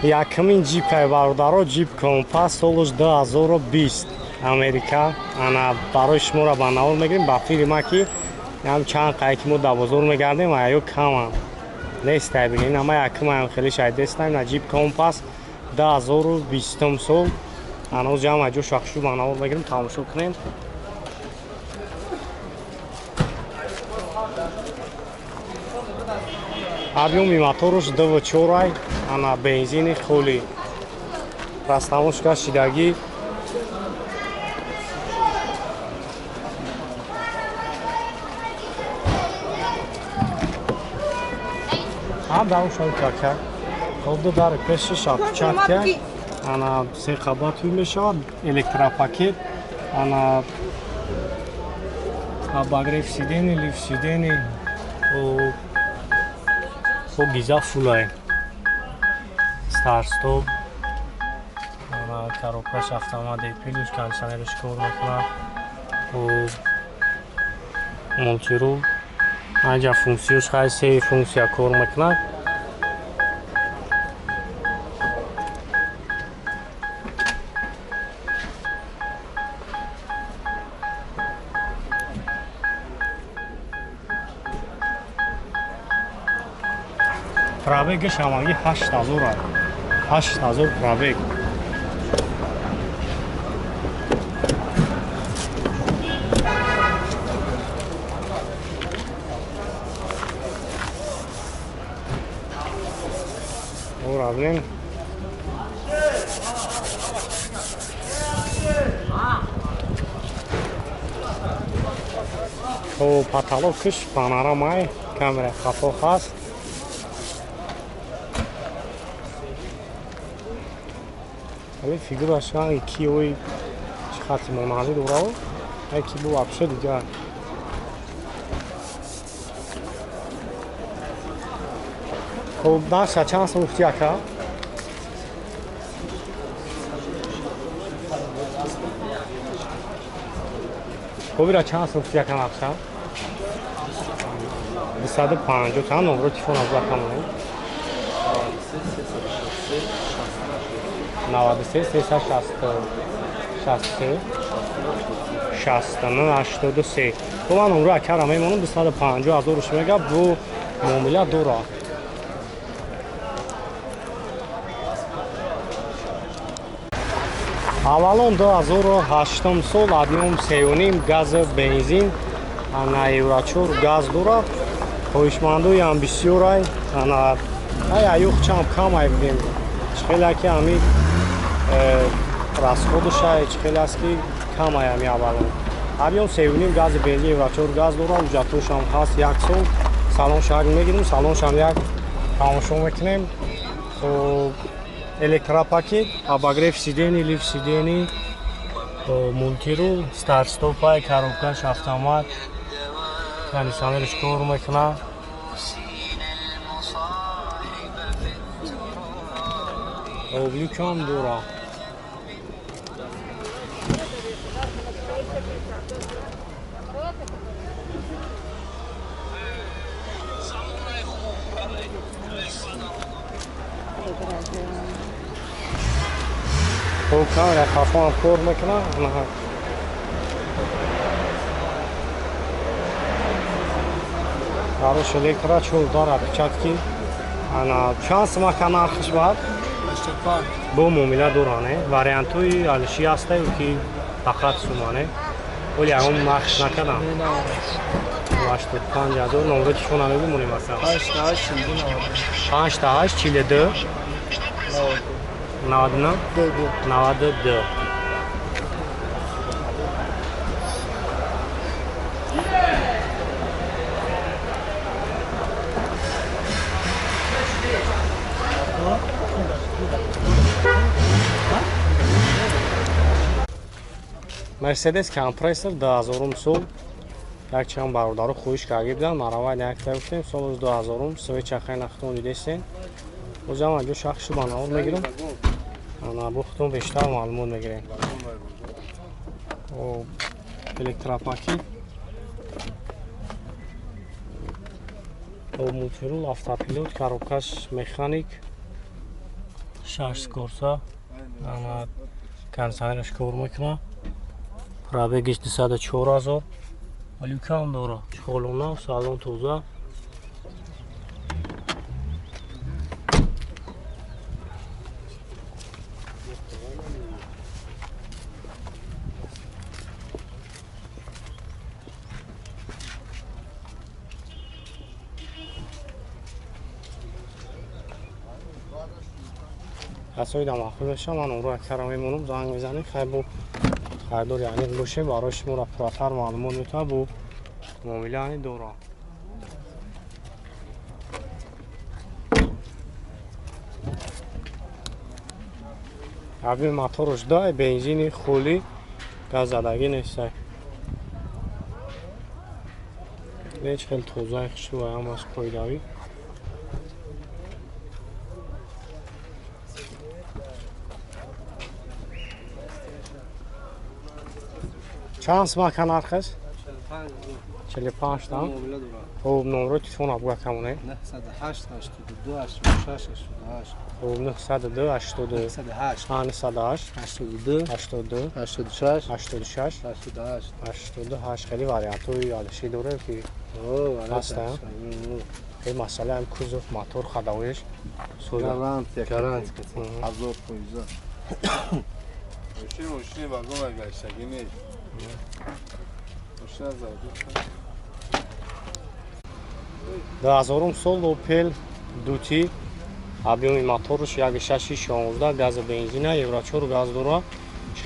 якмин ҷипкаи бародаро ҷип компас солаш 2020 Америка ана барои шуморо ба навор мегирем ба фирма ки ям чанд қайки мо да бозор мегардем аю камам нестай бигин ама якман хеле шайдестам на ҷип компас 2020 сол аноз ҷама ҷо шахшу ба навор мегирем тамошо кунем объёми моторуш 2.4 ана бензини холӣ растамошка шидагӣ давон шавкака холду дар пеши шапчатка ана се қабатуй мешавад электропакет ана обогрев сидени лифт сидени гиза фулай старт-стоп коробкаш автомат плюс кондиционерш кор мекунад мултирул анҷа функсияш хай се функсия кор мекунад пробегаш ҳамагӣ 8000 8000 пробег уравнем потолокаш панорамаи камера хафоф аст вале фигураш киёи чӣ хати монағӣ дорав ки бу вообще дигар хуб наша чанд сол гуфти ака хубира чанд сол гуфти ака наша 250 чанд номро телефон аз рақамон 93 363 6983 бо ман номро акара мемонам 250 000 мега бу муомила дора Avalon 2008 сол объем 3.5 газ бензин ана евро 4 газ дорад хоҳишмандои ам бисёрай ана аюх чам камай бидем чихелаки ами расходуша чихел аст ки камай ами Avalon объем 3.5 газ бензин евро 4 газ дорад уҷратошам ҳаст 1 сол салоншам мегирем салоншам як тамошо мекунем электропакет обогрев сидени лифт сидени мултирул старт-стопай коробкаш автомат кондиционерш кор мекунад обликам дора камера хафон кор мекунад барош электро чул дорад печатки ана чанд сумака нархиш бад бо муомила доране вариантои алиши ҳастаю ки фақат сумане оли ягон нархиш накардам 85000 номро телефона мебимонем аса 88 42 92 Mercedes компрессор 2000 сол як чанд бародару хуиш карги будан маравай як тавтем сол 2000 свеча хайна хтон дидесен озама ҷо шахши ба навор мегирам ана бо хтон бештар маълумот мегирем электропакет мултирул автопилот коробкаш механик 6 скорса. Ана кондиционерш кор мекунад. Пробегиш 24000. Вали кам дора. Чхолона, салон тоза. کسایی دم آخر بشه من اون رو کرمی مونم زنگ میزنیم خیلی بو خیلی یعنی باشه براش مرا پراتر معلومات میتونه بو معامله دورا ابی موتورش دای بنزین خولی گاز زدگی نیست هیچ خیلی توزای خوشی و هم از پایداری چند سماک نرخش؟ 45 تا. خوب نمره تلفن ابو کمونه؟ 908 82 86 88. خوب 902 82 908 908 82 82 86 86 88. 88 خیلی واریانتوی یادشی دوره که هسته خیلی مسئله هم کوزوف موتور خداویش گارانت گارانت هزار پویزا ماشین واگن گشتگی نیست ماشین از دو سال اوپل دوتی объёми моторш 1.616 газ бензина евро 4 газ дора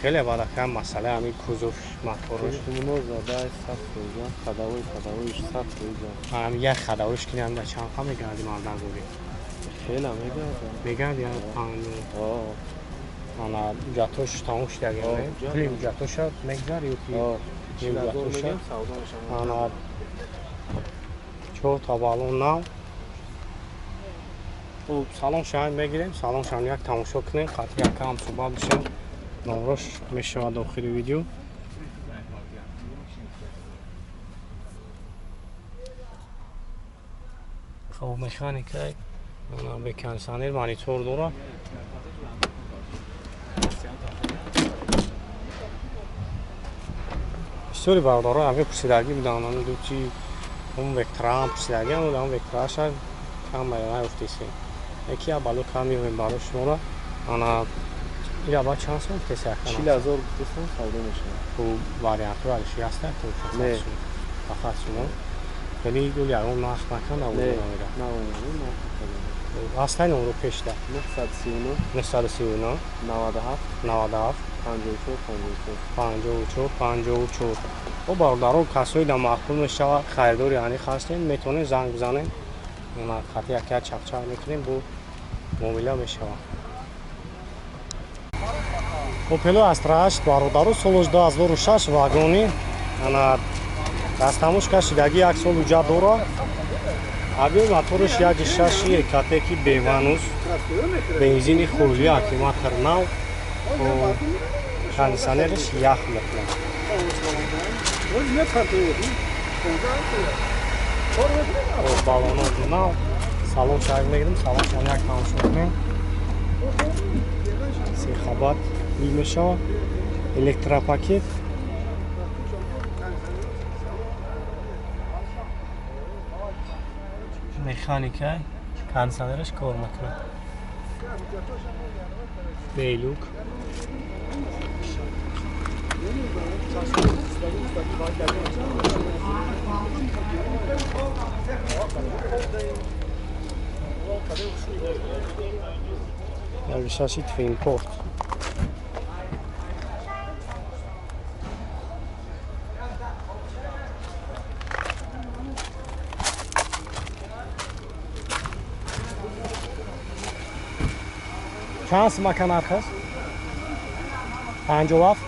خیلی بالاخره مسئله همین کوزوف موتورش اونو زده 100 پویزا خداویش 100 پویزا هم یک خداویش کنیم در چند خواهم میگردیم آلدن گوری خیلی میگرد یا انا جاتوش تموش داریم کلیم جاتوش میگذار یا کی جاتوش انا چهار تا بالون نام و سالن شاین میگیریم سالن شاین یک تماشا کنیم قطعی یک کم صحبت بشیم نمرش میشه داخل ویدیو خب مکانیکای انا به کنسانر مانیتور داره بسیاری برداره همه پرسیدگی بودن من دوتی اون وکترا هم پرسیدگی هم بودن اون وکترا شد کم بیانه افتیسی یکی ها بالو کم میگویم برای شما انا این با چند سال افتیسی کنم 40,000 بودیسن سودا میشه تو واریانتو علیشی هسته نه فقط شما ولی دولی اون ناش مکان نبود نه اون هسته این اون رو پیش ده 939 97 97 54 54 و باردارو کسایی در معقول میشه خریدار یعنی خواستین میتونین زنگ بزنین اونا خطی یکی چپ میکنیم بو معامله میشه اوپل استرا 8 باردارو سالش 2006 واگونی انا دستموش کشیدگی یک سال اوجا داره ابی موتورش 1.6 کاتکی بیوانوس بنزین خولی اکیماتر نو و کاندیشنرش یخ میکنه بالون نو سالن چای میگیریم سالن شما یک تماشا کنیم سی خبات میشه الکترا پاکت مکانیکای کاندیشنرش کار میکنه بیلوک یا شاشی توین پورت چند سمک نرخ است؟ 57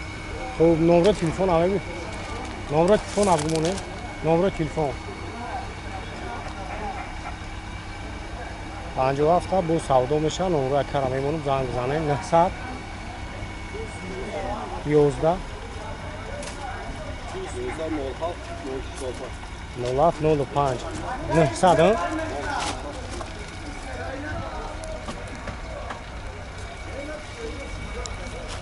خب نمره تلفن آقای بود نمره تلفن آبگمونه نمره تلفن 57 تا بو سودا میشه نمره کرا میمونم زنگ بزنه 900 11 07 05 900